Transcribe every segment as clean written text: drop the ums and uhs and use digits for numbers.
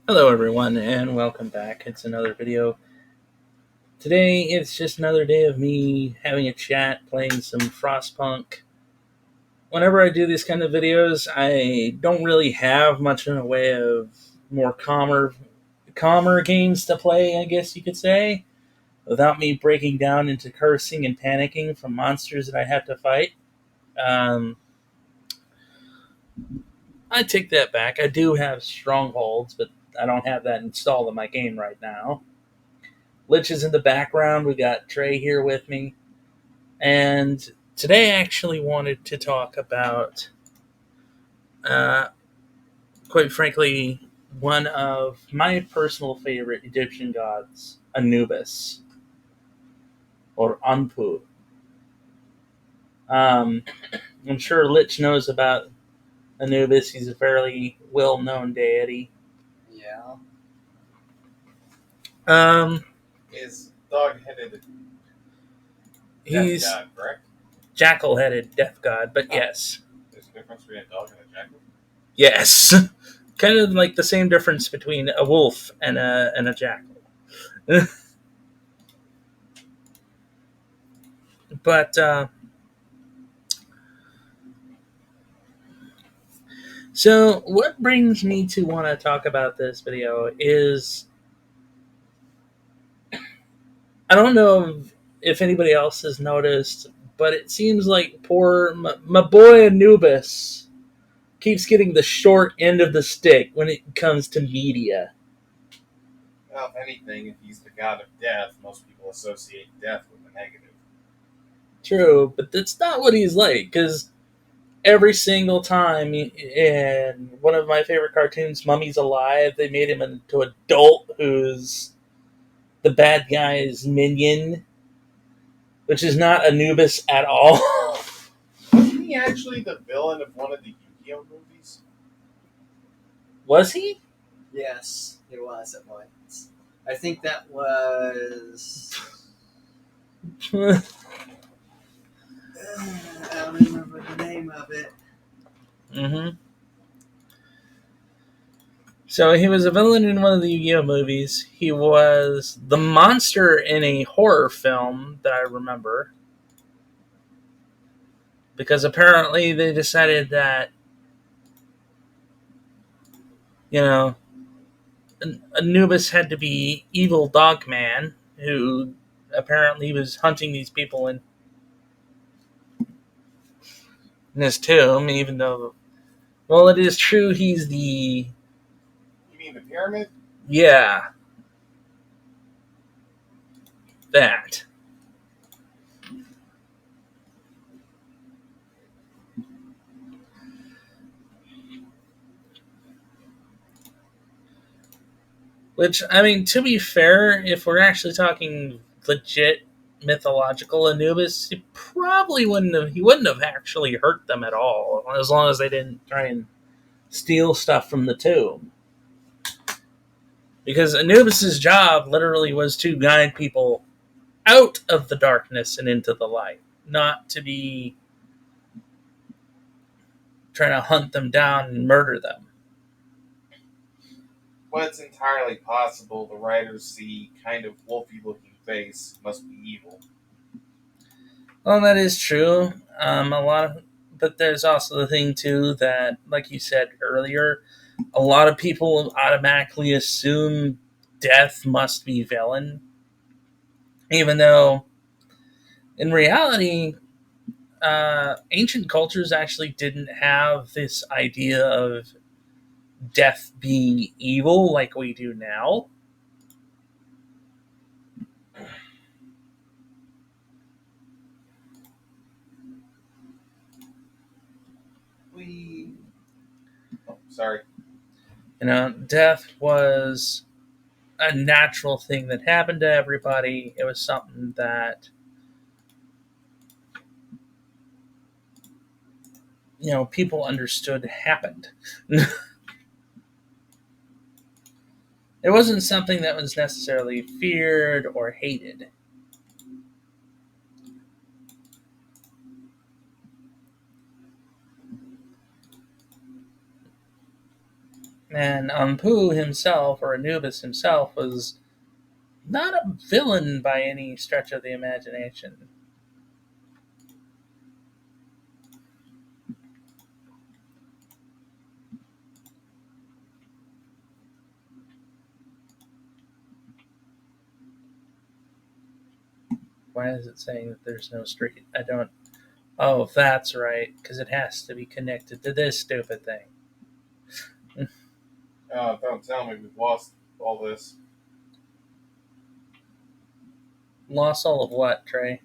Hello everyone and welcome back. It's another video. Today it's just another day of me having a chat, playing some Frostpunk. Whenever I do these kind of videos, I don't really have much in the way of more calmer games to play, I guess you could say, without me breaking down into cursing and panicking from monsters that I have to fight. Um, I take that back. I do have strongholds, but I don't have that installed in my game right now. Lich is in the background. We got Trey here with me. And today I actually wanted to talk about, uh, quite frankly, one of my personal favorite Egyptian gods, Anubis, or Anpu. Um, I'm sure Lich knows about Anubis. He's a fairly well known deity. Yeah. Um, Is dog-headed death he's god, correct? jackal headed death god, but Oh. yes. There's a difference between a dog and a jackal? Yes. Kind of like the same difference between a wolf and a jackal. But so, what brings me to want to talk about this video is I don't know if anybody else has noticed, but it seems like poor my boy Anubis keeps getting the short end of the stick when it comes to media. Well, if anything, if he's the god of death, most people associate death with the negative. True, but that's not what he's like, because every single time in one of my favorite cartoons, Mummy's Alive, they made him into an adult who's the bad guy's minion, which is not Anubis at all. Wasn't he actually the villain of one of the Yu-Gi-Oh movies? Was he? Yes, it was at once. I think that was. I don't remember the name of it. Mm-hmm. So he was a villain in one of the Yu-Gi-Oh movies. He was the monster in a horror film that I remember. Because apparently they decided that, you know, Anubis had to be evil dog man who apparently was hunting these people in his tomb, even though, well, it is true he's the, You mean the pyramid? yeah, that. Which, I mean, to be fair, if we're actually talking legit mythological Anubis, he wouldn't have actually hurt them at all, as long as they didn't try and steal stuff from the tomb. Because Anubis's job literally was to guide people out of the darkness and into the light, not to be trying to hunt them down and murder them. Well, it's entirely possible the writers see kind of wolfy-looking face must be evil. Well, that is true. But there's also the thing too that, like you said earlier, a lot of people automatically assume death must be villain, even though in reality, ancient cultures actually didn't have this idea of death being evil like we do now. We. Oh, sorry. Death was a natural thing that happened to everybody. It was something that people understood happened. It wasn't something that was necessarily feared or hated. And Anpu himself, or Anubis himself, was not a villain by any stretch of the imagination. Why is it saying that there's no street? I don't. Oh, that's right, because it has to be connected to this stupid thing. Oh, don't tell me we've lost all this. Lost all of what, Trey?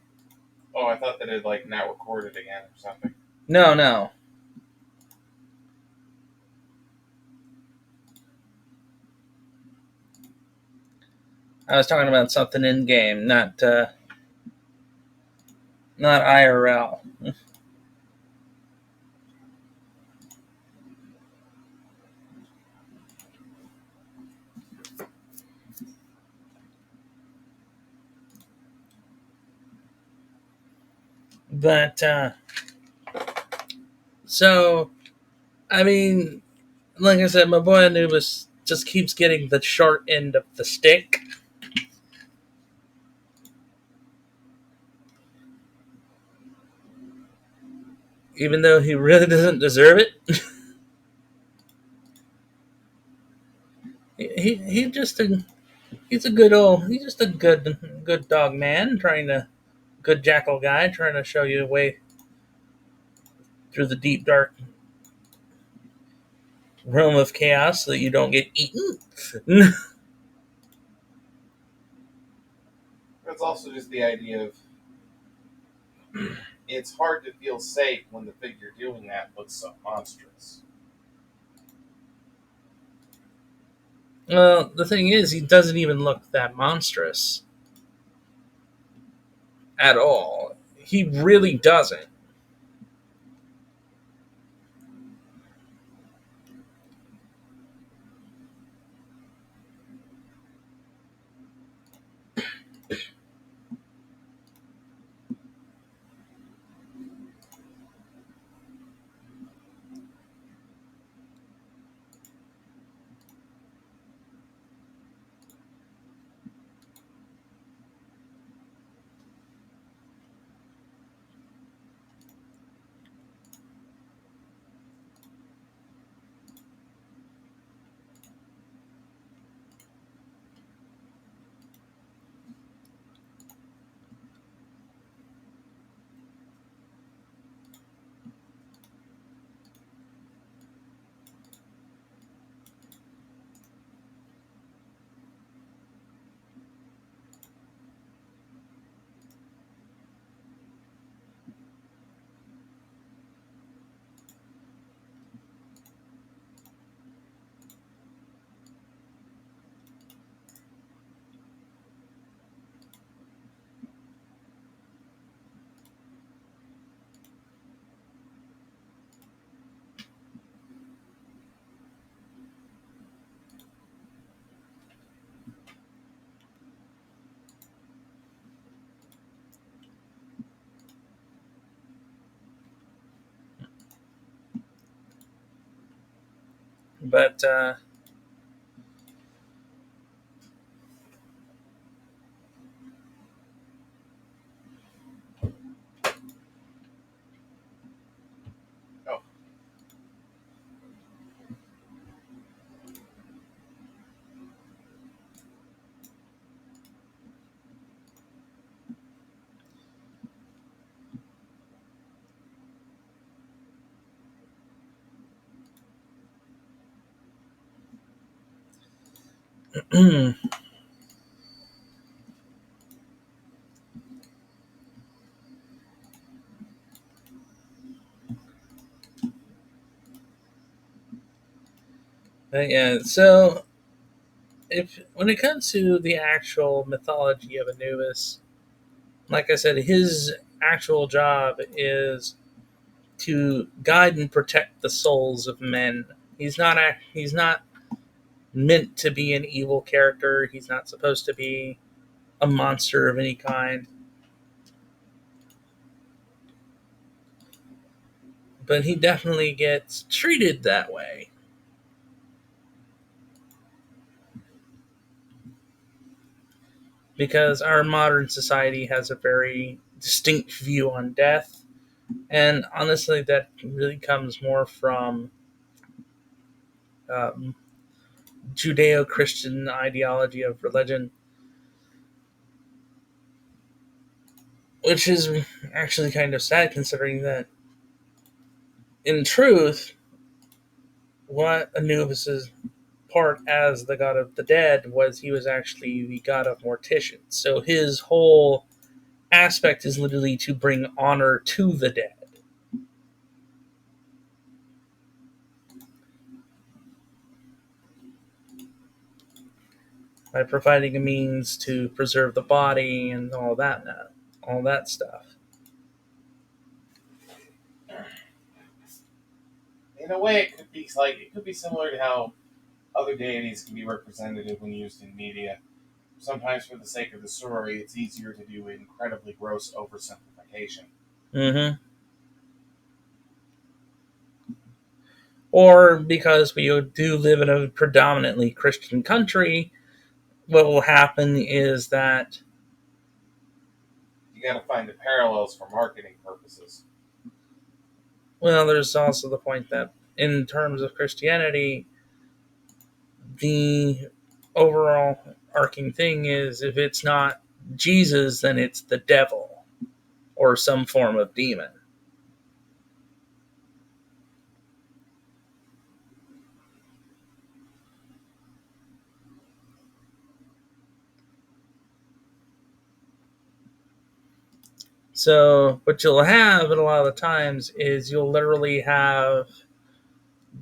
Oh, I thought that it like not recorded again or something. No, no. I was talking about something in game, not IRL. But so I mean, like I said, my boy Anubis just keeps getting the short end of the stick, even though he really doesn't deserve it. He just he's just a good dog man trying to good jackal guy trying to show you a way through the deep dark realm of chaos so that you don't get eaten. It's also just the idea of it's hard to feel safe when the figure doing that looks so monstrous. Well, the thing is, he doesn't even look that monstrous at all. He really doesn't. But Oh, but yeah, so if when it comes to the actual mythology of Anubis, like I said, his actual job is to guide and protect the souls of men. He's not meant to be an evil character. He's not supposed to be a monster of any kind. But he definitely gets treated that way. because our modern society has a very distinct view on death. And honestly, that really comes more from um, Judeo Christian ideology of religion, which is actually kind of sad considering that, in truth, what Anubis's part as the god of the dead was he was actually the god of morticians. So his whole aspect is literally to bring honor to the dead by providing a means to preserve the body and all that stuff. In a way, it could be similar to how other deities can be represented when used in media. Sometimes, for the sake of the story, it's easier to do incredibly gross oversimplification. Mm-hmm. Or because we do live in a predominantly Christian country, what will happen is that, You got to find the parallels for marketing purposes. well, there's also the point that in terms of Christianity, the overall arcing thing is if it's not Jesus, then it's the devil or some form of demon. So, what you'll have at a lot of the times is you'll literally have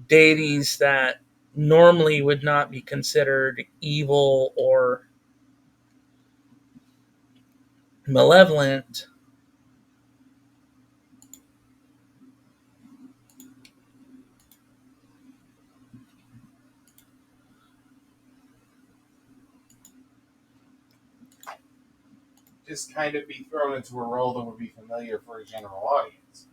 deities that normally would not be considered evil or malevolent, Just kind of be thrown into a role that would be familiar for a general audience.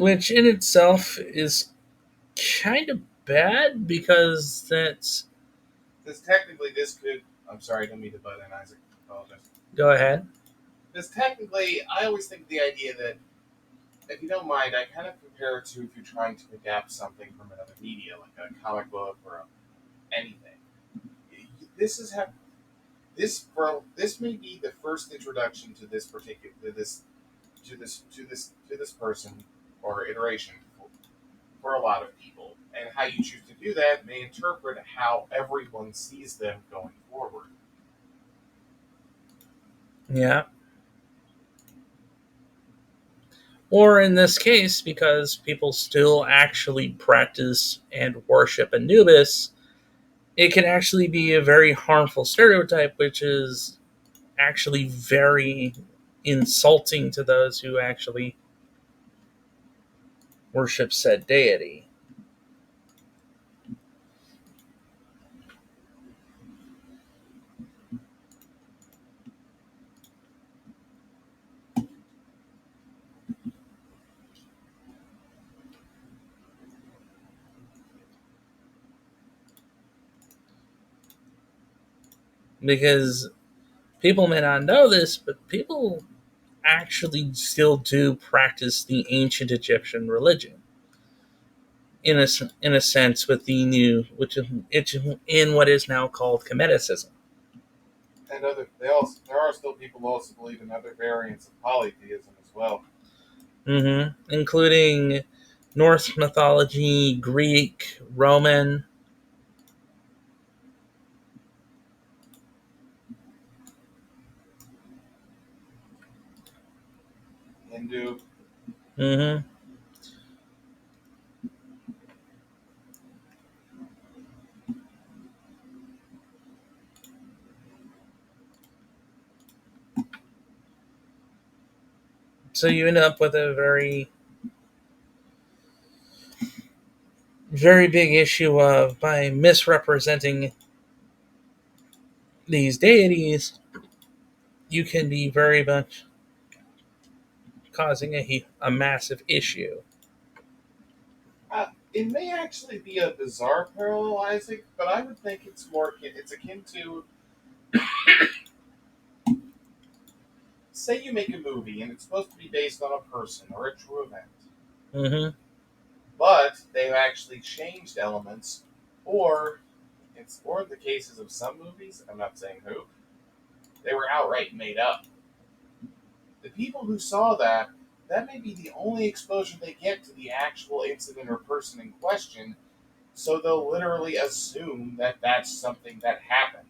which in itself is kind of bad because that's. Because technically, this could. I'm sorry, I don't mean to butt in, Isaac. I apologize. Go ahead. Because technically, I always think the idea that, if you don't mind, I kind of compare it to if you're trying to adapt something from another media, like a comic book or anything. This is how this may be the first introduction to this particular to this person or iteration for a lot of people, and how you choose to do that may interpret how everyone sees them going forward. Yeah. Or in this case, because people still actually practice and worship Anubis, it can actually be a very harmful stereotype, which is actually very insulting to those who actually worship said deity. Because people may not know this, but people actually still do practice the ancient Egyptian religion in a sense with the new, which is in what is now called Kemeticism. And there are still people who also believe in other variants of polytheism as well. Including Norse mythology, Greek, Roman. Hindu. hmm So you end up with a very big issue of by misrepresenting these deities, you can be very much causing a massive issue. It may actually be a bizarre parallel, Isaac, but I would think it's akin to, say you make a movie and it's supposed to be based on a person or a true event, Mm-hmm. but they've actually changed elements, or in the cases of some movies, I'm not saying who, they were outright made up. The people who saw that, that may be the only exposure they get to the actual incident or person in question, so they'll literally assume that that's something that happened.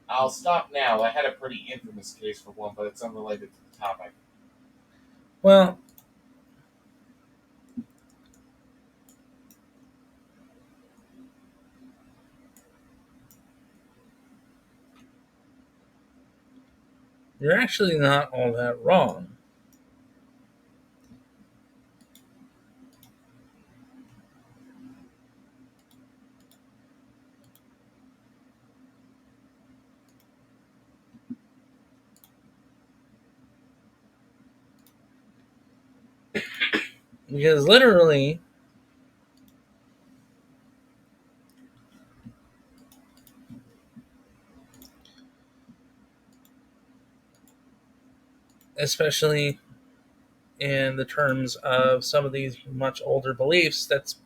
I'll stop now. I had a pretty infamous case for one, but it's unrelated to the topic. Well, you're actually not all that wrong. Because literally, especially in the terms of some of these much older beliefs, that's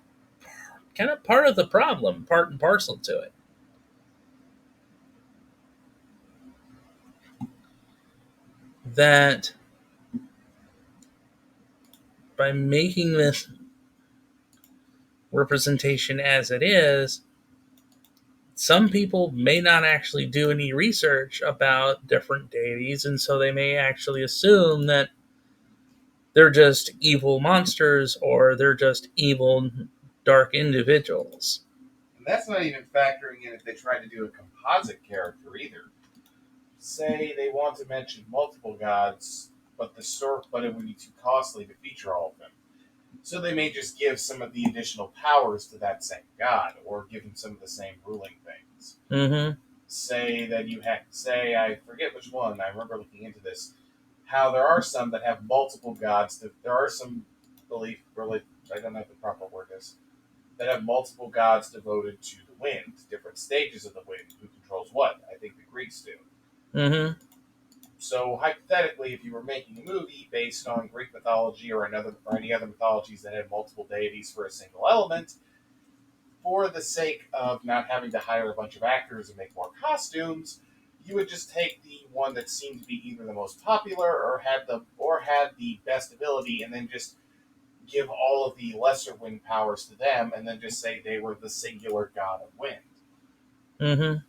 kind of part of the problem, part and parcel to it. That by making this representation as it is, some people may not actually do any research about different deities, and so they may actually assume that they're just evil monsters or they're just evil, dark individuals. And that's not even factoring in if they try to do a composite character either. Say they want to mention multiple gods, but it would be too costly to feature all of them. So they may just give some of the additional powers to that same god, or give him some of the same ruling things. Mm-hmm. Say I forget which one. I remember looking into this. How there are some that have multiple gods. There are some belief really I don't know what the proper word is that have multiple gods devoted to the wind, different stages of the wind, who controls what. I think the Greeks do. Mm-hmm. So hypothetically, if you were making a movie based on Greek mythology or any other mythologies that had multiple deities for a single element, for the sake of not having to hire a bunch of actors and make more costumes, you would just take the one that seemed to be either the most popular or had the best ability, and then just give all of the lesser wind powers to them, and then just say they were the singular god of wind. Mm-hmm.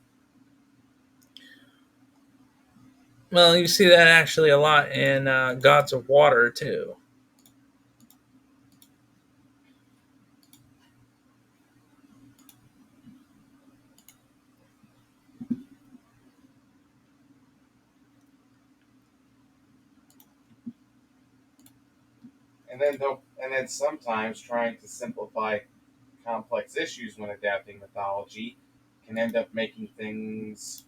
Well, you see that actually a lot in Gods of Water too. And then sometimes trying to simplify complex issues when adapting mythology can end up making things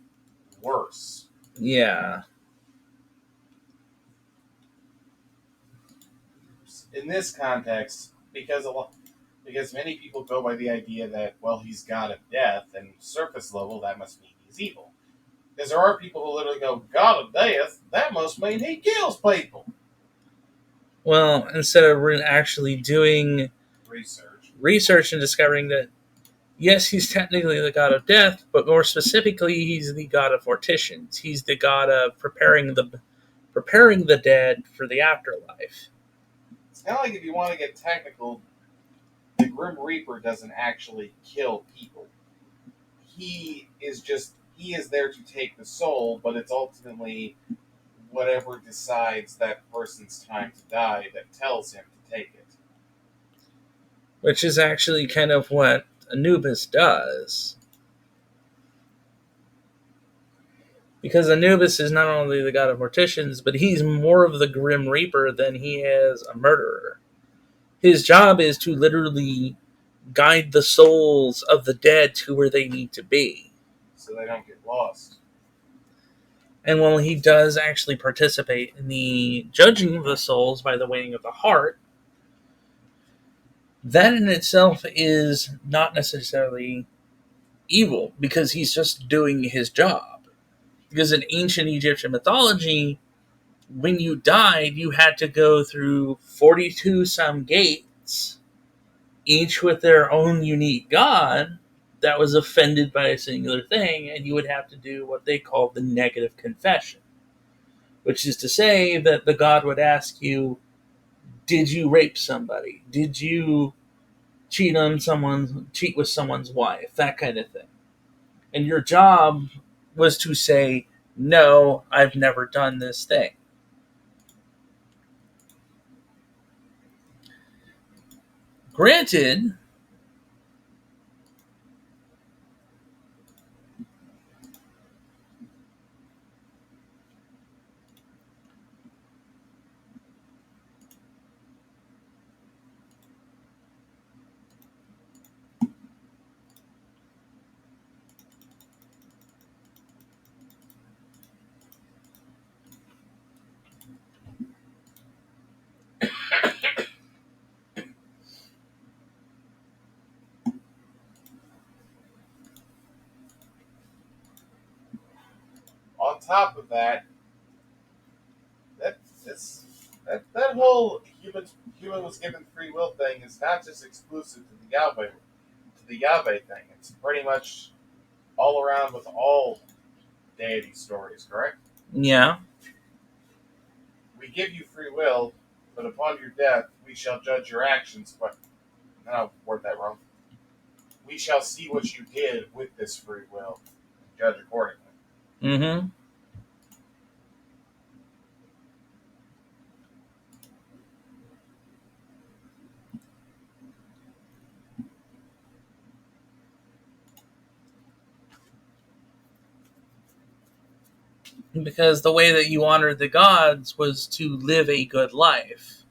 worse. Yeah. In this context, because many people go by the idea that, well, he's god of death, and surface level that must mean he's evil. Because there are people who literally go, god of death, that must mean he kills people. Well, instead of actually doing Research. research and discovering that yes, he's technically the god of death, but more specifically, he's the god of fortitions. He's the god of preparing the dead for the afterlife. It's kind of like if you want to get technical, the Grim Reaper doesn't actually kill people. He is there to take the soul, but it's ultimately whatever decides that person's time to die that tells him to take it. Which is actually kind of what Anubis does. Because Anubis is not only the god of morticians, but he's more of the Grim Reaper than he is a murderer. His job is to literally guide the souls of the dead to where they need to be. So they don't get lost. And while he does actually participate in the judging of the souls by the weighing of the heart, that in itself is not necessarily evil because he's just doing his job. Because in ancient Egyptian mythology, when you died, you had to go through 42 some gates, each with their own unique god that was offended by a singular thing, and you would have to do what they called the negative confession, which is to say that the god would ask you, did you rape somebody? Did you cheat with someone's wife? That kind of thing. And your job was to say, no, I've never done this thing. Granted, On top of that, that this that whole human was given free will thing is not just exclusive to the Yahweh thing. It's pretty much all around with all deity stories, correct? yeah, We give you free will, but upon your death we shall judge your actions. But no, word that wrong. We shall see what you did with this free will, and judge accordingly. mm-hmm. Because the way that you honored the gods was to live a good life.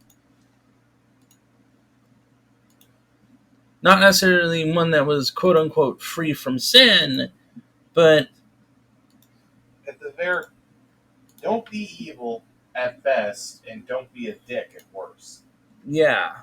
Not necessarily one that was quote unquote free from sin, but At the very, don't be evil at best, and don't be a dick at worst. yeah.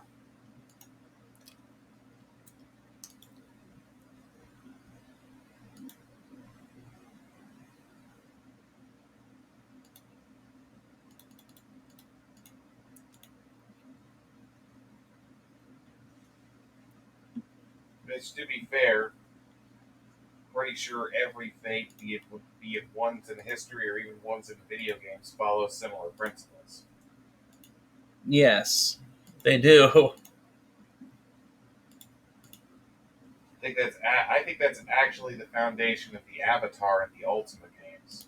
Which, to be fair, pretty sure every fate, be it ones in history or even ones in video games, follow similar principles. Yes, they do. I think that's actually the foundation of the Avatar and the Ultimate games.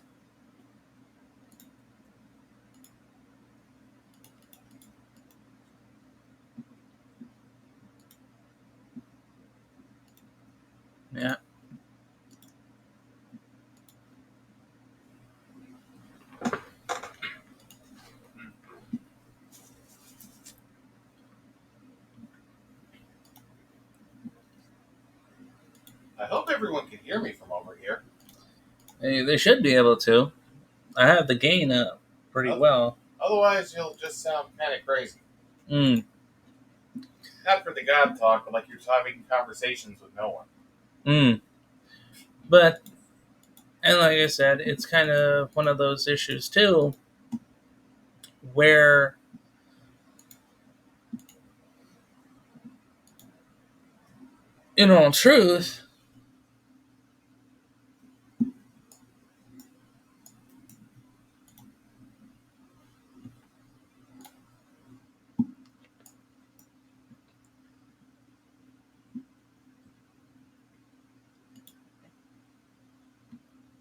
Yeah. I hope everyone can hear me from over here. They should be able to. I have the gain up pretty well. Otherwise, you'll just sound kind of crazy. Mm, Not for the God talk, but like you're having conversations with no one. mm. But, and like I said, it's kind of one of those issues too, where, in all truth,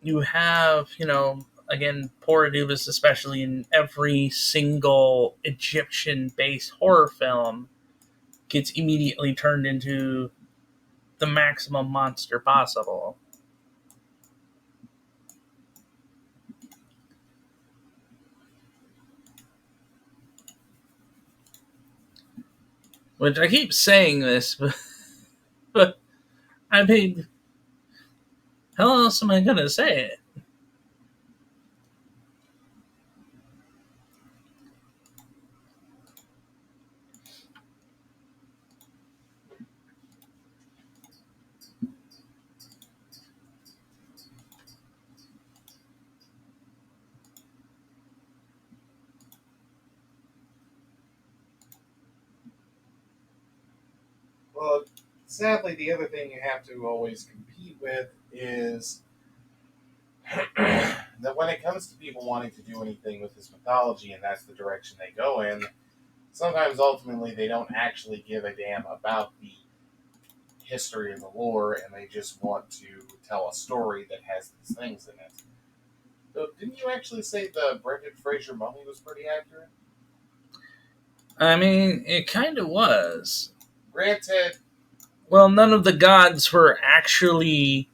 you have, again, poor Anubis, especially in every single Egyptian based horror film, gets immediately turned into the maximum monster possible. Which I keep saying this, but I mean, how else am I going to say it? Well, sadly, the other thing you have to always compete with is that when it comes to people wanting to do anything with this mythology and that's the direction they go in, sometimes ultimately they don't actually give a damn about the history and the lore and they just want to tell a story that has these things in it. So, didn't you actually say the Brendan Fraser mummy was pretty accurate? I mean, it kind of was. Granted, Well, none of the gods were actually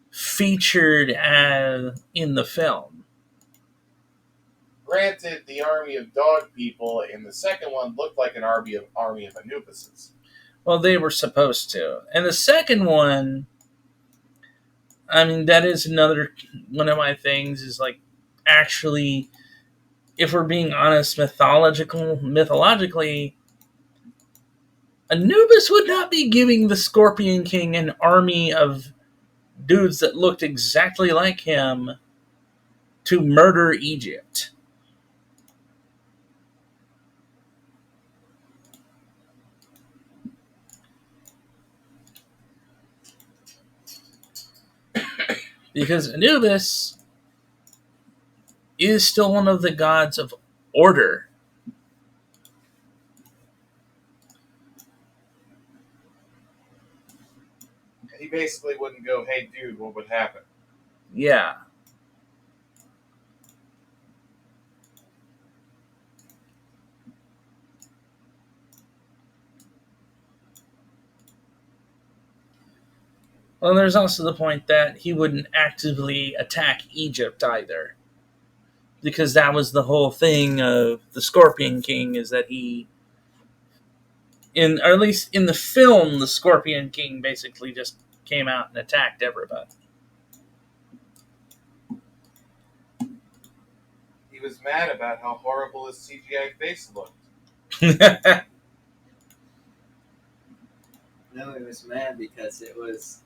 featured as in the film. granted, the army of dog people in the second one looked like an army of Anubises. Well, they were supposed to. And the second one, I mean, that is another one of my things is like actually, if we're being honest, mythologically, Anubis would not be giving the Scorpion King an army of dudes that looked exactly like him to murder Egypt. Because Anubis is still one of the gods of order. He basically wouldn't go, "Hey, dude, what would happen?" Yeah. Well, there's also the point that he wouldn't actively attack Egypt either. Because that was the whole thing of the Scorpion King is that he or at least in the film, the Scorpion King basically just came out and attacked everybody. He was mad about how horrible his CGI face looked. No, he was mad because it was,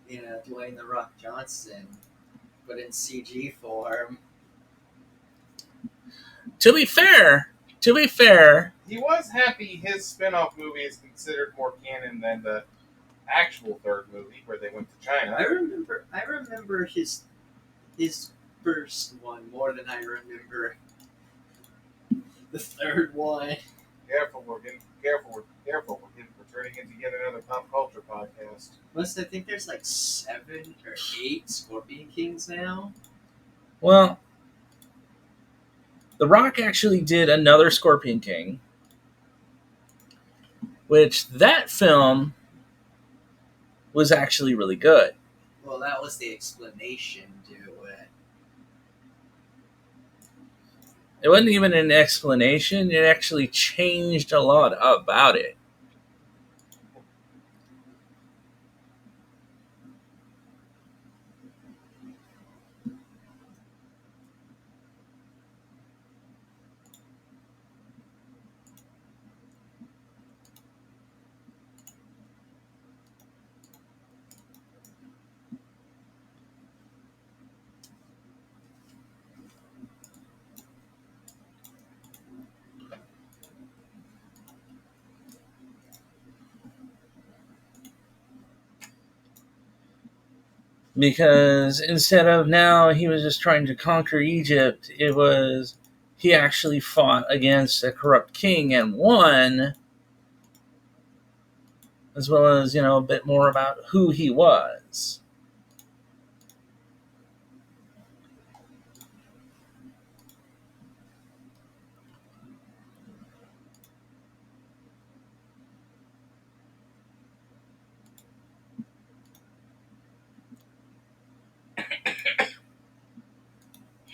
Dwayne the Rock Johnson, but in CG form. to be fair, to be fair, He was happy his spin-off movie is considered more canon than the actual third movie where they went to China. I remember his first one more than I remember the third one. Careful, we're turning into yet another pop culture podcast. Plus, I think there's like 7 or 8 Scorpion Kings now. well, The Rock actually did another Scorpion King, which that film was actually really good. Well, that was the explanation to it. It wasn't even an explanation, it actually changed a lot about it. Because instead of now he was just trying to conquer Egypt, it was he actually fought against a corrupt king and won, as well as, a bit more about who he was.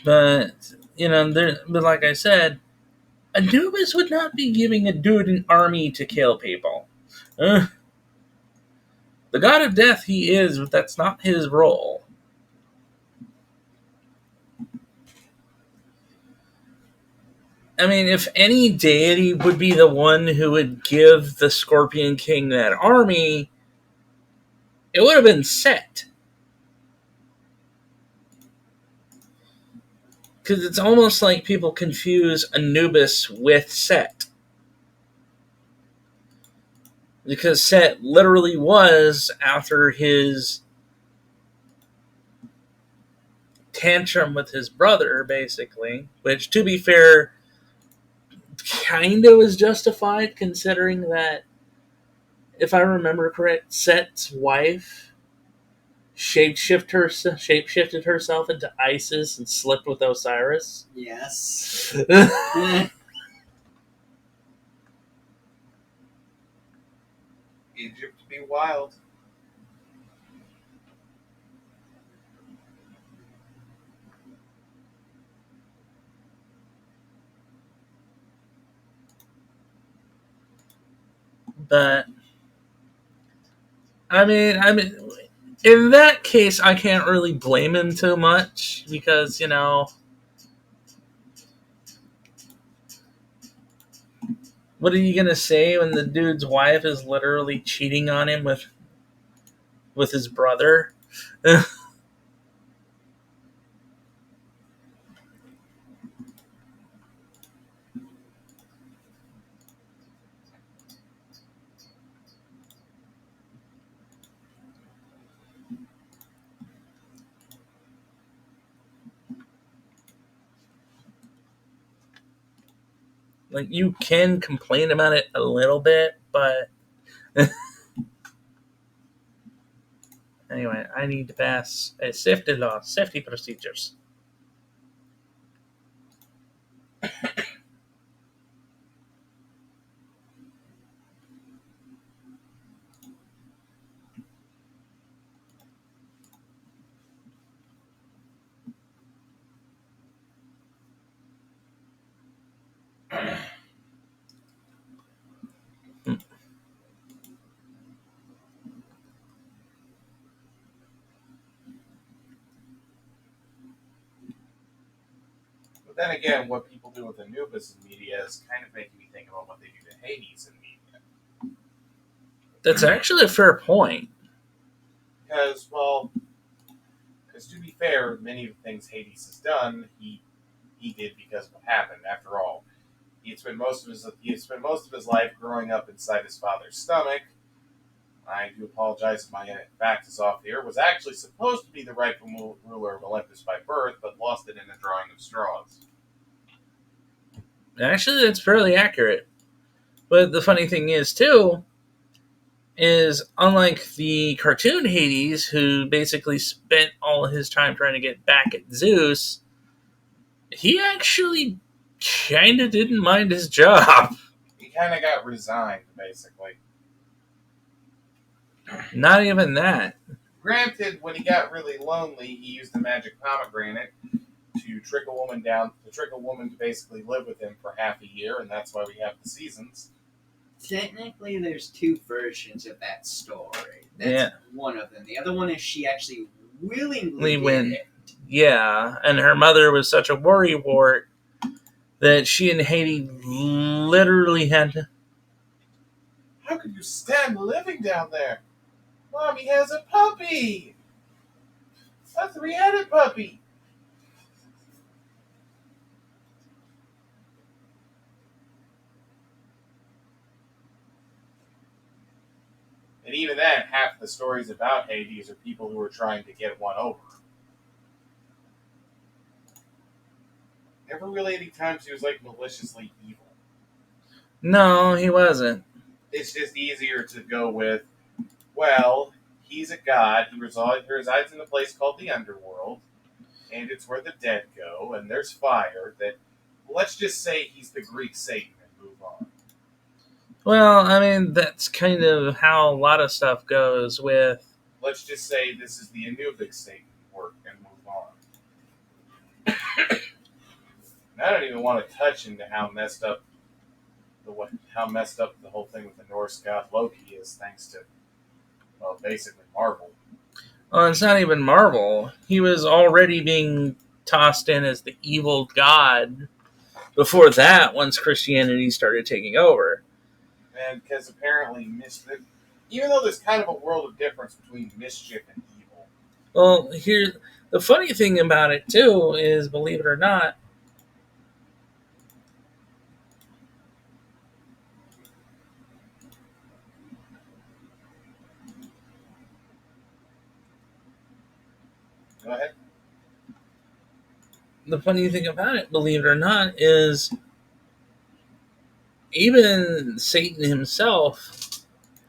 But, but like I said, Anubis would not be giving a dude an army to kill people. Uh, the god of death he is, but that's not his role. I mean, if any deity would be the one who would give the Scorpion King that army, it would have been Set. Because it's almost like people confuse Anubis with Set. because Set literally was after his tantrum with his brother, basically, which, to be fair, kind of was justified considering that, if I remember correct, Set's wife shapeshifted herself into Isis and slept with Osiris. Yes. Egypt be wild. But I mean, in that case, I can't really blame him too much because what are you gonna say when the dude's wife is literally cheating on him with his brother? Like, you can complain about it a little bit, but anyway, I need to pass a safety law, safety procedures. But then again, what people do with Anubis in media is kind of making me think about what they do to Hades in media. That's actually a fair point. Because, well, because to be fair, many of the things Hades has done, he did because of what happened. After all, he had spent most of his life growing up inside his father's stomach. I do apologize if my fact is off here. Was actually supposed to be the rightful ruler of Olympus by birth, but lost it in a drawing of straws. Actually, that's fairly accurate. But the funny thing is, too, is unlike the cartoon Hades, who basically spent all his time trying to get back at Zeus, he actually kind of didn't mind his job. He kind of got resigned, basically. Not even that. Granted, when he got really lonely, he used the magic pomegranate to trick a woman to basically live with him for half a year, and that's why we have the seasons. Technically, there's two versions of that story. That's Yeah. one of them. The other one is she actually willingly did When, it. yeah, and her mother was such a worrywart that she and Hades literally had to. How could you stand living down there? Mommy has a puppy! A three-headed puppy! And even then, half the stories about Hades are people who are trying to get one over. Never really any times he was like maliciously evil. No, he wasn't. It's just easier to go with, well, he's a god. He resides in a place called the underworld, and it's where the dead go, and there's fire. That let's just say he's the Greek Satan and move on. Well, I mean, that's kind of how a lot of stuff goes with. Let's just say this is the Anubic Satan work and move on. And I don't even want to touch into how messed up the whole thing with the Norse god Loki is, thanks to, well, basically Marvel. Well, it's not even Marvel. He was already being tossed in as the evil god before that, once Christianity started taking over. And because apparently, even though there's kind of a world of difference between mischief and evil, Well, here, the funny thing about it, too, is, believe it or not, the funny thing about it, believe it or not, is even Satan himself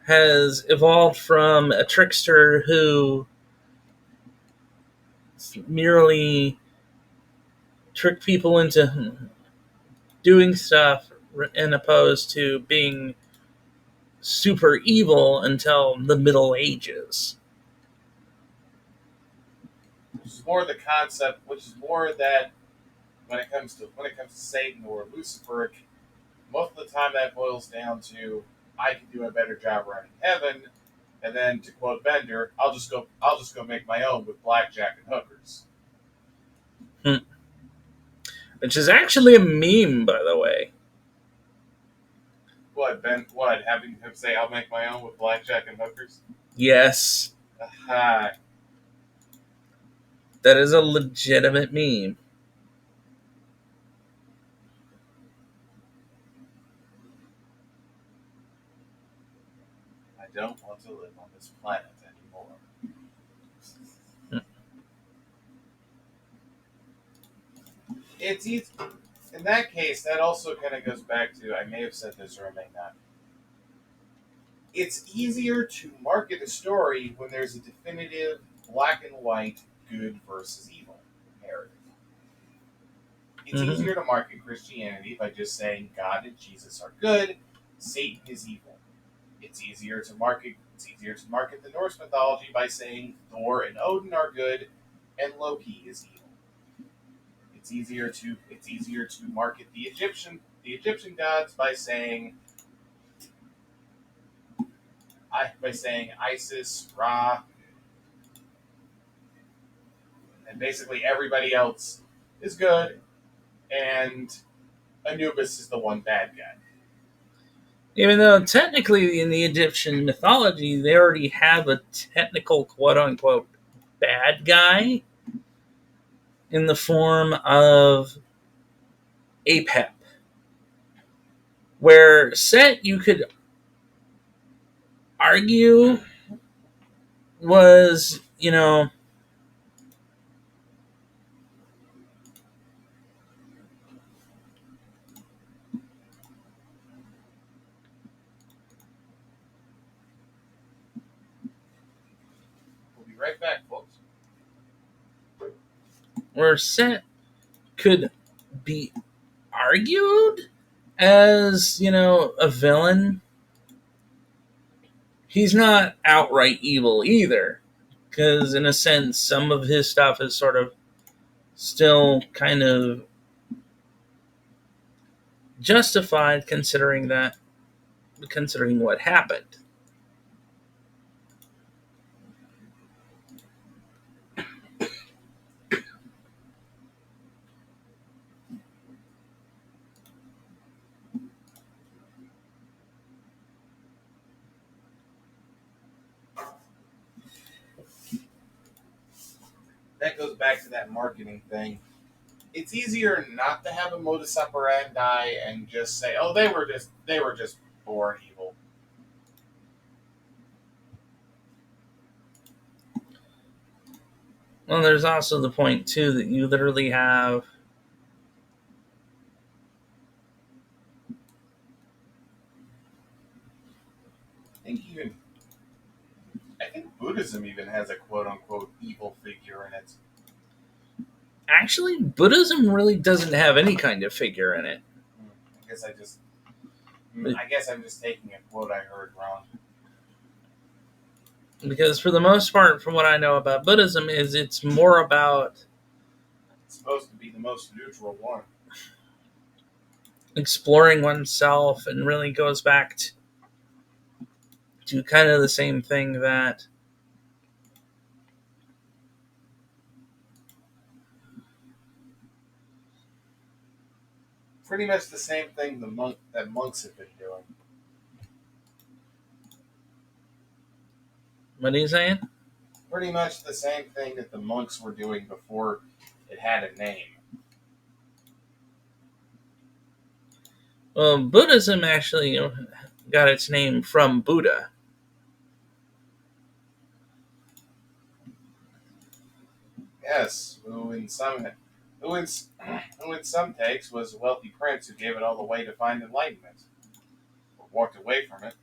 has evolved from a trickster who merely tricked people into doing stuff, and opposed to being super evil until the Middle Ages. Which is more the concept, which is more that when it comes to Satan or Lucifer, most of the time that boils down to I can do a better job running heaven, and then to quote Bender, I'll just go make my own with blackjack and hookers. Hmm. Which is actually a meme, by the way. What having him say I'll make my own with blackjack and hookers? Yes, Aha. that is a legitimate meme. I don't want to live on this planet anymore. It's easy. In that case, that also kind of goes back to I may have said this or I may not. It's easier to market a story when there's a definitive black and white good versus evil narrative. It's Mm-hmm. easier to market Christianity by just saying God and Jesus are good, Satan is evil. It's easier to market the Norse mythology by saying Thor and Odin are good and Loki is evil. It's easier to market the Egyptian gods by saying Isis, Ra, and basically everybody else is good, and Anubis is the one bad guy. Even though technically in the Egyptian mythology, they already have a technical quote unquote bad guy in the form of Apep, where Set, you could argue, was, We'll be right back, folks. where Set could be argued as, a villain. He's not outright evil either, because in a sense, some of his stuff is sort of still kind of justified considering what happened. That goes back to that marketing thing. It's easier not to have a modus operandi and just say, "Oh, they were just born evil." Well, there's also the point too that you literally have I I think Buddhism even has a quote unquote evil figure in it. actually Buddhism really doesn't have any kind of figure in it. I guess I guess I'm just taking a quote I heard wrong. Because for the most part, from what I know about Buddhism, is it's more about It's supposed to be the most neutral one. exploring oneself, and really goes back to kind of the same thing that Pretty much the same thing that monks have been doing. what are you saying? Pretty much the same thing that the monks were doing before it had a name. Well, Buddhism actually got its name from Buddha. Yes, who who in some takes was a wealthy prince who gave it all away to find enlightenment, or walked away from it,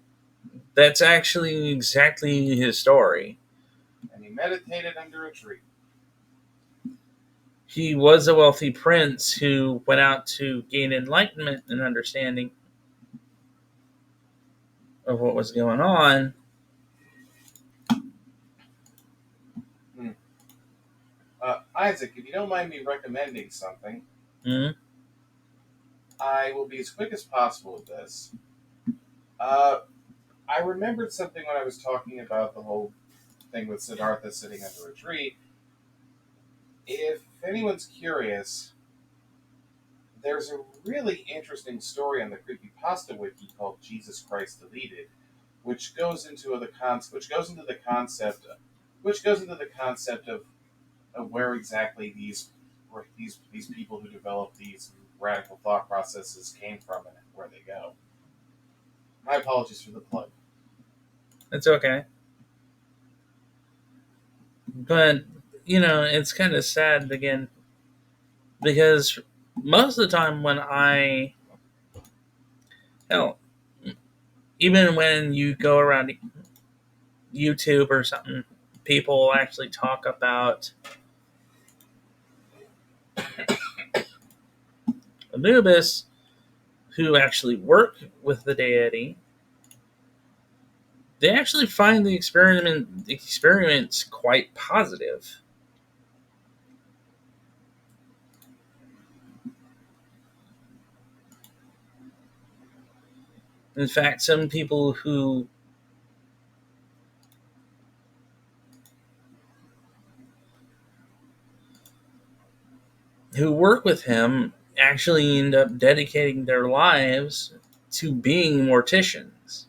That's actually exactly his story. and he meditated under a tree. He was a wealthy prince who went out to gain enlightenment and understanding of what was going on. Hmm. Isaac, if you don't mind me recommending something, Mhm. I will be as quick as possible with this. Uh, I remembered something when I was talking about the whole thing with Siddhartha sitting under a tree. If anyone's curious, there's a really interesting story on the creepypasta wiki called Jesus Christ Deleted, which goes into the concept of where exactly these people who develop these radical thought processes came from and where they go. My apologies for the plug. It's okay. But, it's kind of sad again because most of the time when hell, even when you go around YouTube or something, people actually talk about Anubis who actually work with the deity. They actually find the experiments quite positive. In fact, some people who work with him actually end up dedicating their lives to being morticians.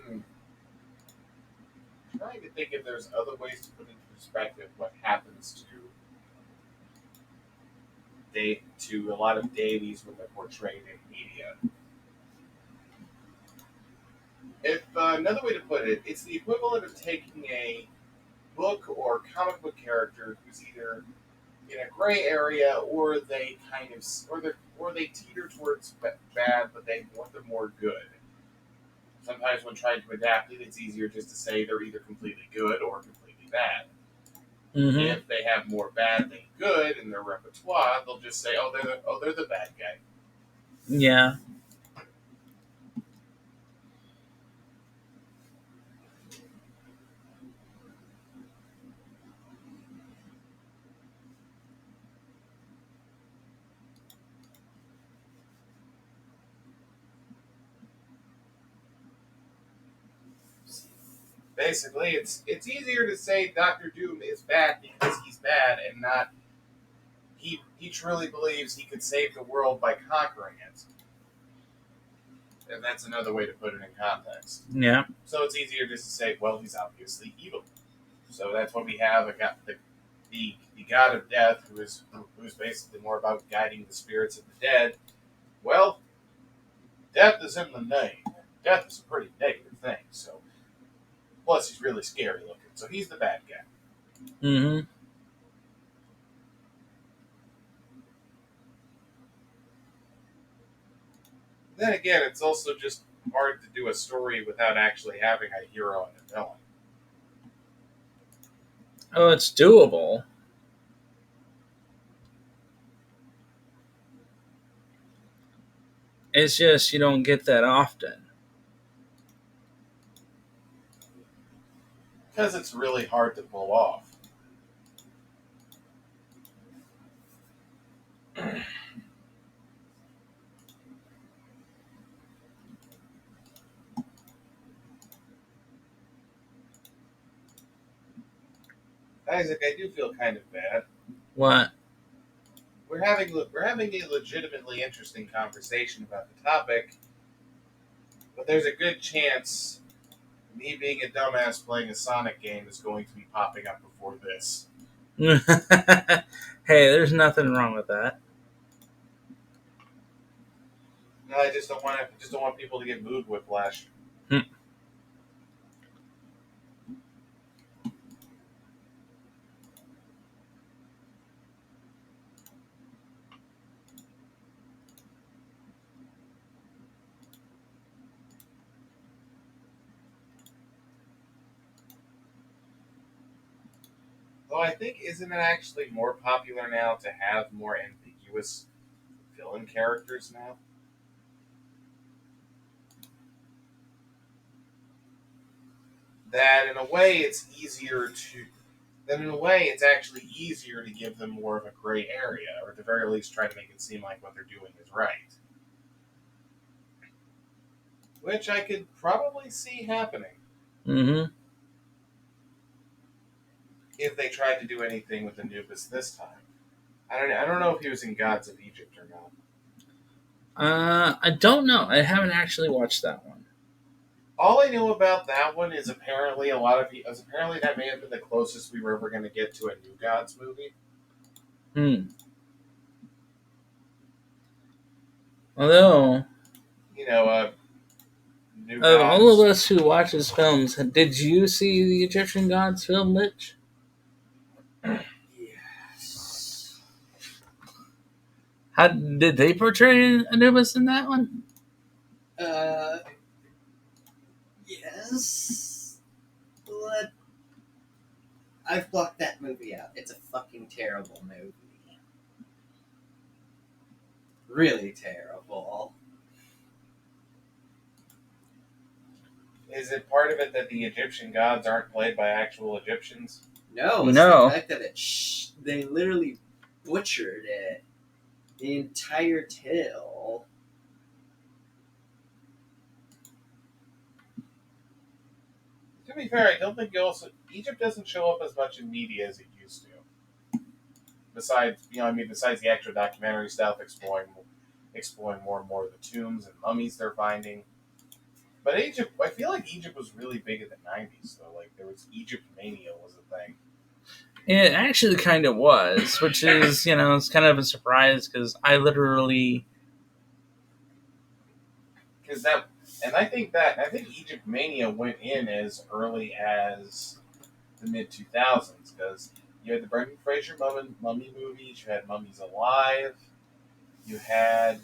Hmm. Trying to think if there's other ways to put into perspective what happens to a lot of deities when they're portrayed in media. If another way to put it, it's the equivalent of taking a book or comic book character who's either in a gray area or they kind of or they teeter towards bad, but they want them more good. Sometimes when trying to adapt it, it's easier just to say they're either completely good or completely bad. Hmm. If they have more bad than good in their repertoire, they'll just say, "Oh, they're the bad guy." Yeah. Basically, it's easier to say Doctor Doom is bad because he's bad, and not he truly believes he could save the world by conquering it. And that's another way to put it in context. Yeah. So it's easier just to say, well, he's obviously evil. So that's what we have. The god of death, who's basically more about guiding the spirits of the dead. Well, death is in the name. Death is a pretty negative thing. So plus he's really scary looking. So he's the bad guy. Hmm. Then again, it's also just hard to do a story without actually having a hero and a villain. Oh, it's doable. It's just you don't get that often. Because it's really hard to pull off. Isaac, I do feel kind of bad. What? We're having a legitimately interesting conversation about the topic, but there's a good chance me being a dumbass playing a Sonic game is going to be popping up before this. Hey, there's nothing wrong with that. No, I just don't want people to get mood whiplash. Hmm. Though I think isn't it actually more popular now to have more ambiguous villain characters now? That in a way it's easier to then in a way it's actually easier to give them more of a gray area, or at the very least try to make it seem like what they're doing is right. Which I could probably see happening Mm-hmm. if they tried to do anything with Anubis this time. I don't know if he was in Gods of Egypt or not. I don't know. I haven't actually watched that one. All I know about that one is apparently that may have been the closest we were ever going to get to a New Gods movie. Hmm. Although, You know, New of all of Gods. us who watches films, did you see the Egyptian Gods film, Mitch? Yes. How did they portray Anubis in that one? Uh, yes. But I've blocked that movie out. It's a fucking terrible movie. Really terrible. Is it part of it that the Egyptian gods aren't played by actual Egyptians? No, it's the No. fact that they literally butchered it. The entire tale. To be fair, I don't think Egypt doesn't show up as much in media as it used to. Besides the actual documentary stuff, exploring more and more of the tombs and mummies they're finding. But Egypt, I feel like Egypt was really big in the '90s, though. Like there was Egypt mania was a thing. It actually kind of was, which is, it's kind of a surprise because Because I think Egypt mania went in as early as the mid 2000s because you had the Brendan Fraser mummy movies, you had Mummies Alive, you had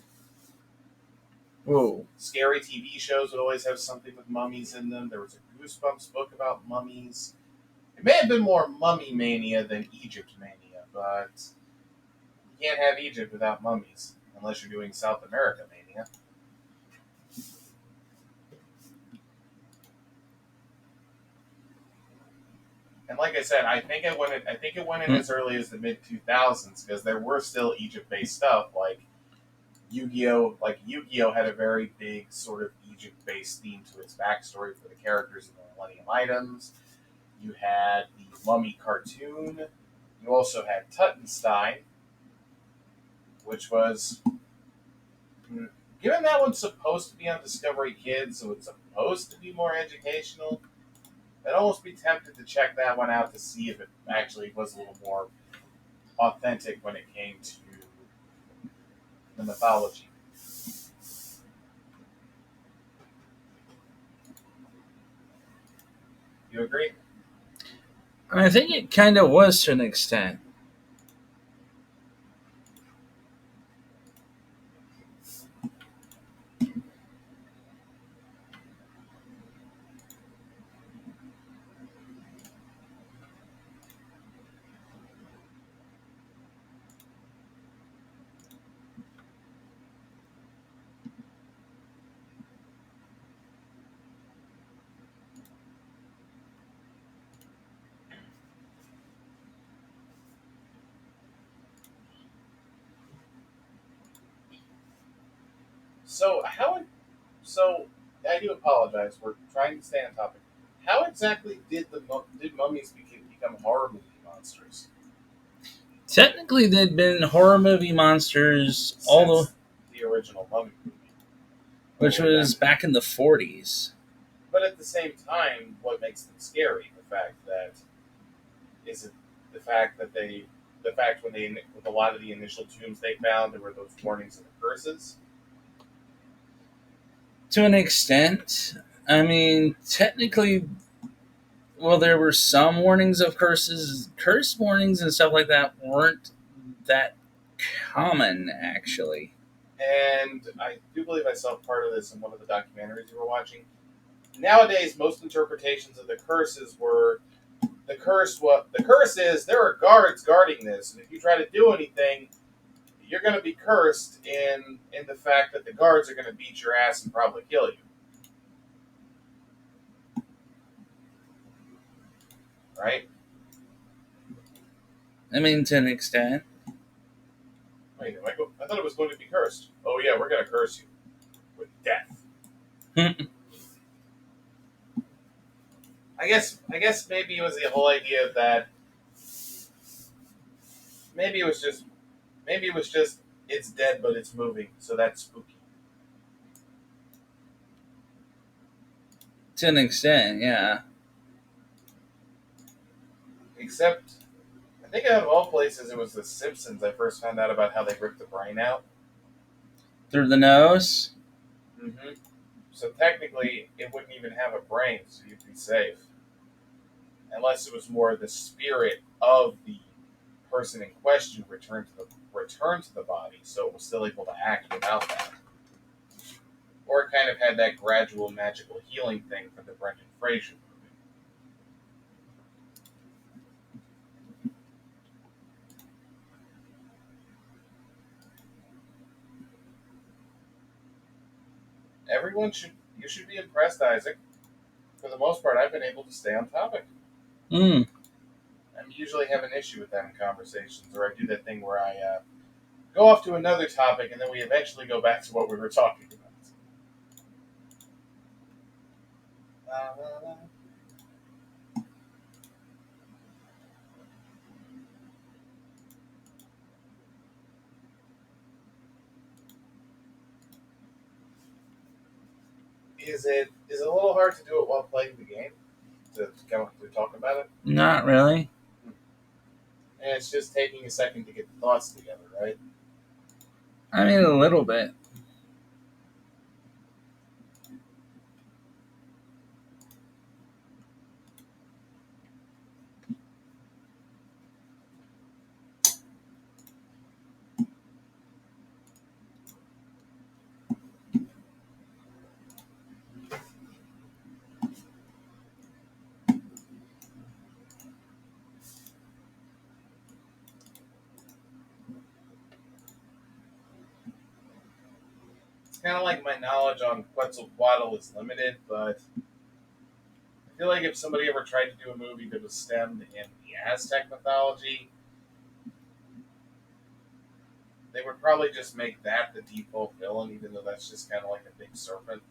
whoa. scary TV shows would always have something with mummies in them. There was a Goosebumps book about mummies. It may have been more mummy mania than Egypt mania, but you can't have Egypt without mummies unless you're doing South America mania. And like I said, I think it went in Hmm. as early as the mid 2000s because there were still Egypt based stuff like Yu-Gi-Oh! Like Yu-Gi-Oh! Had a very big sort of Egypt-based theme to its backstory for the characters and the Millennium items. You had the Mummy cartoon. You also had Tuttenstein, which was given that one's supposed to be on Discovery Kids, so it's supposed to be more educational. I'd almost be tempted to check that one out to see if it actually was a little more authentic when it came to the mythology. You agree? I think it kind of was to an extent. So how? So I do apologize. We're trying to stay on topic. How exactly did mummies become horror movie monsters Technically, they'd been horror movie monsters, all the since the original Mummy movie? which Only was then, back in the 40s. but at the same time, what makes them scary? The fact that is it the fact that they the fact when they with a lot of the initial tombs they found there were those warnings and the curses. To an extent, I mean, technically, well, there were some warnings of curses. Curse warnings and stuff like that weren't that common, actually. And I do believe I saw part of this in one of the documentaries you were watching. Nowadays, most interpretations of the curses were the curse is there are guards guarding this, and if you try to do anything, you're going to be cursed in the fact that the guards are going to beat your ass and probably kill you, right? I mean, to an extent. Wait, I thought it was going to be cursed. Oh yeah, we're going to curse you with death. I guess maybe it was the whole idea that maybe it was just maybe it was just it's dead but it's moving, so that's spooky. To an extent, yeah. Except I think out of all places it was The Simpsons I first found out about how they ripped the brain out. Through the nose? Mm-hmm. So technically it wouldn't even have a brain, so you'd be safe. Unless it was more the spirit of the person in question returned to the body, so it was still able to act without that. Or it kind of had that gradual magical healing thing from the Brendan Fraser movie. Everyone should you should be impressed, Isaac. For the most part, I've been able to stay on topic. Hmm. I usually have an issue with that in conversations, or I do that thing where I go off to another topic and then we eventually go back to what we were talking about. Uh, is it a little hard to do it while playing the game to come to talk about it? Not really. And it's just taking a second to get the thoughts together, right? I mean, a little bit. It's kind of like my knowledge on Quetzalcoatl is limited, but I feel like if somebody ever tried to do a movie that was stemmed in the Aztec mythology, they would probably just make that the default villain, even though that's just kind of like a big serpent,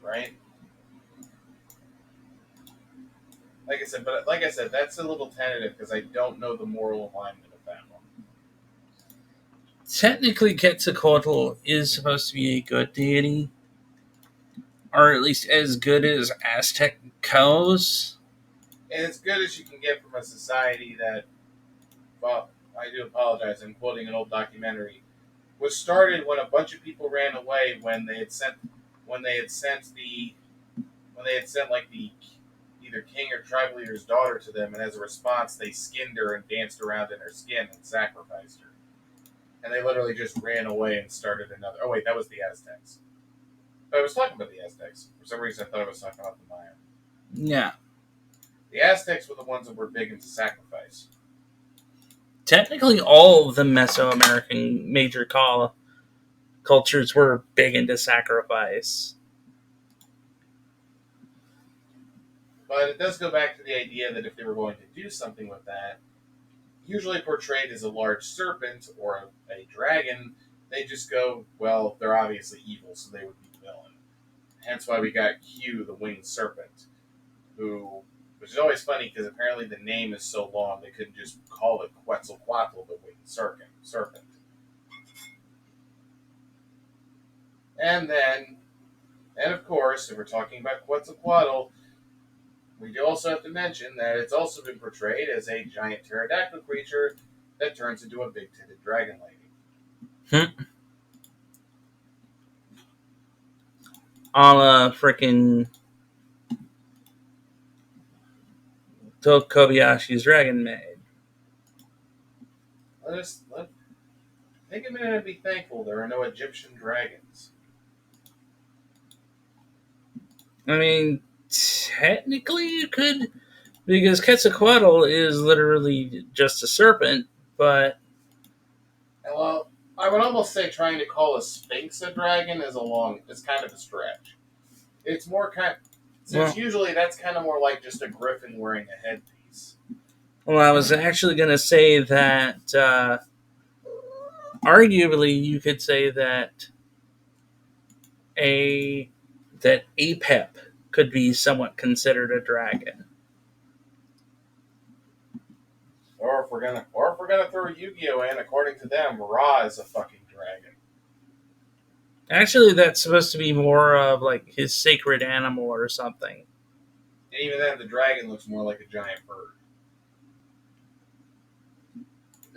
right? Like I said, that's a little tentative because I don't know the moral alignment of that one. Technically, Quetzalcoatl is supposed to be a good deity, or at least as good as Aztec goes. And as good as you can get from a society that, well, I do apologize, I'm quoting an old documentary, was started when a bunch of people ran away when they had sent the when they had sent like the either king or tribe leader's daughter to them, and as a response, they skinned her and danced around in her skin and sacrificed her. And they literally just ran away and started another. Oh wait, that was the Aztecs. But I was talking about the Aztecs. For some reason, I thought I was talking about the Maya. Yeah. The Aztecs were the ones that were big into sacrifice. Technically, all of the Mesoamerican major cultures were big into sacrifice. But it does go back to the idea that if they were going to do something with that, usually portrayed as a large serpent or a dragon, they just go, well, they're obviously evil, so they would be the villain. Hence why we got Q, the winged serpent, who, which is always funny because apparently the name is so long they couldn't just call it Quetzalcoatl, the winged serpent. And then, and of course, if we're talking about Quetzalcoatl, we do also have to mention that it's also been portrayed as a giant pterodactyl creature that turns into a big-titted dragon lady. Hmm. A la freaking Kobayashi's Dragon Maid. Let take a minute and be thankful there are no Egyptian dragons. I mean, technically you could, because Quetzalcoatl is literally just a serpent, but And well, I would almost say trying to call a sphinx a dragon is kind of a stretch. It's more kind since well, usually that's kind of more like just a griffin wearing a headpiece. well, I was actually going to say that arguably you could say that a that Apep could be somewhat considered a dragon. Or if we're gonna throw Yu-Gi-Oh in, according to them, Ra is a fucking dragon. Actually, that's supposed to be more of like his sacred animal or something. And even then, the dragon looks more like a giant bird.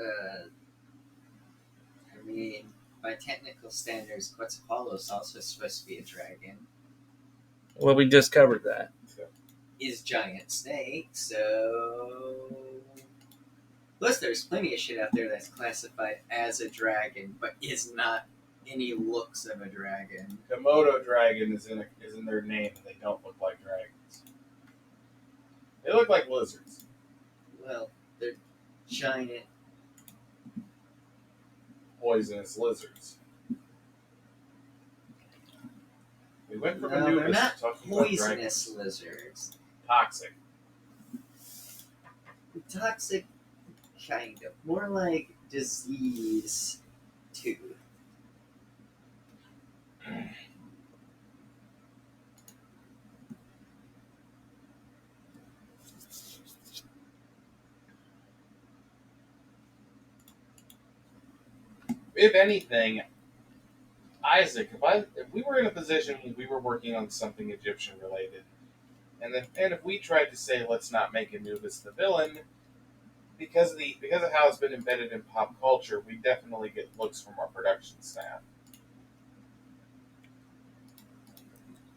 Uh, I mean, by technical standards, Quetzalcoatl is also supposed to be a dragon. Well, we just covered that. So, Is giant snake, so. Plus, there's plenty of shit out there that's classified as a dragon, but is not any looks of a dragon. Komodo dragon is in their name, and they don't look like dragons. They look like lizards. Well, they're giant. Poisonous lizards. We went from No, they're Anubis not to talking about poisonous dragons. lizards. Toxic. Toxic, kind of. More like disease, too. If anything, Isaac, if we were in a position when we were working on something Egyptian related, and if we tried to say let's not make Anubis the villain, because of how it's been embedded in pop culture, we definitely get looks from our production staff.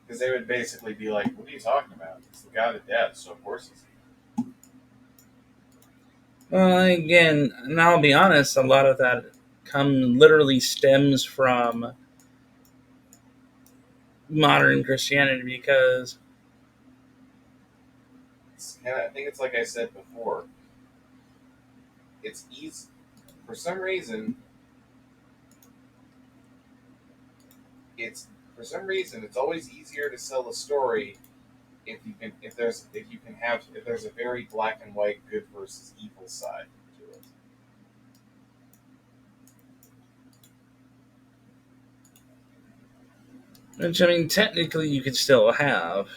Because they would basically be like, "What are you talking about? He's the god of death, so of course he's evil." Well, again, and I'll be honest, a lot of that literally stems from modern Christianity because And I think it's like I said before. It's easy for some reason. It's for some reason it's always easier to sell a story if there's a very black and white good versus evil side to it. which I mean, technically, you could still have.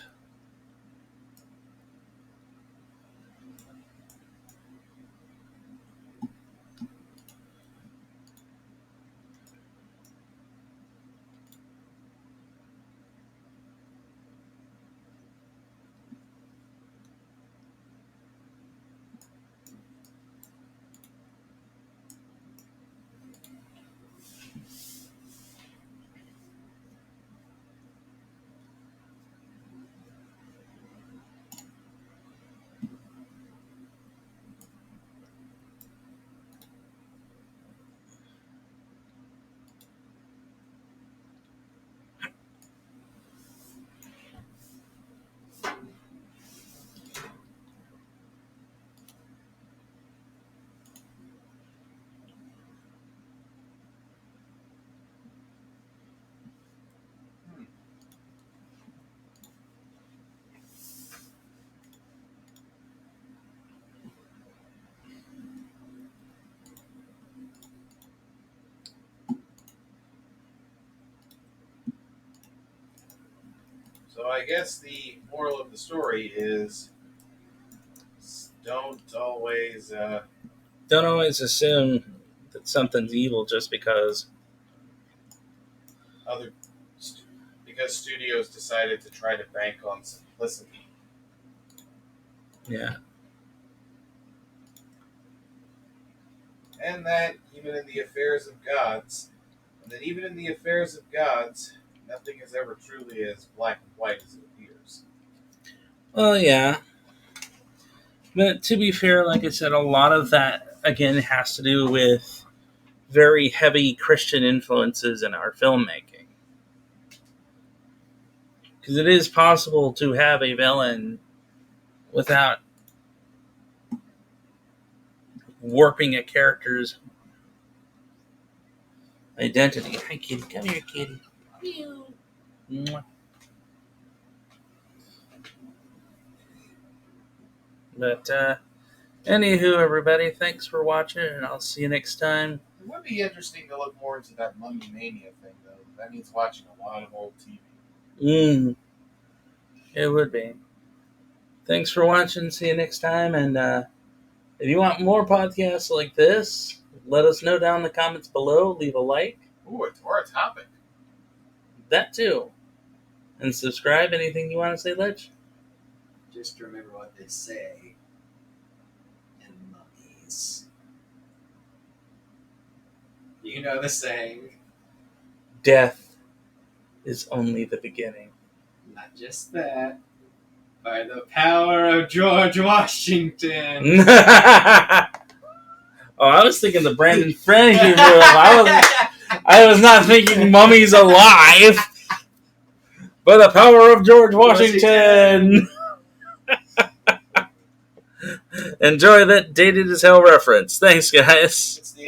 So I guess the moral of the story is don't always Don't always assume that something's evil just because. other because studios decided to try to bank on simplicity. Yeah. And that even in the affairs of gods, nothing is ever truly as black and white as it appears. Well, yeah. But to be fair, like I said, a lot of that, again, has to do with very heavy Christian influences in our filmmaking. Because it is possible to have a villain without warping a character's identity. Hi, kitty. Come here, kitty. Mwah. But, anywho, everybody, thanks for watching, and I'll see you next time. It would be interesting to look more into that Mummy Mania thing, though. That means watching a lot of old TV. It would be. Thanks for watching. See you next time. And if you want more podcasts like this, let us know down in the comments below. Leave a like. Ooh, or a topic. That too. And subscribe. Anything you want to say, Ledge? Just remember what they say in mummies. You know the saying. Death is only the beginning. Not just that. By the power of George Washington. Oh, I was thinking the Brandon Fraser film. I was not thinking mummies alive. By the power of George Washington. Enjoy that dated as hell reference. Thanks, guys. It's the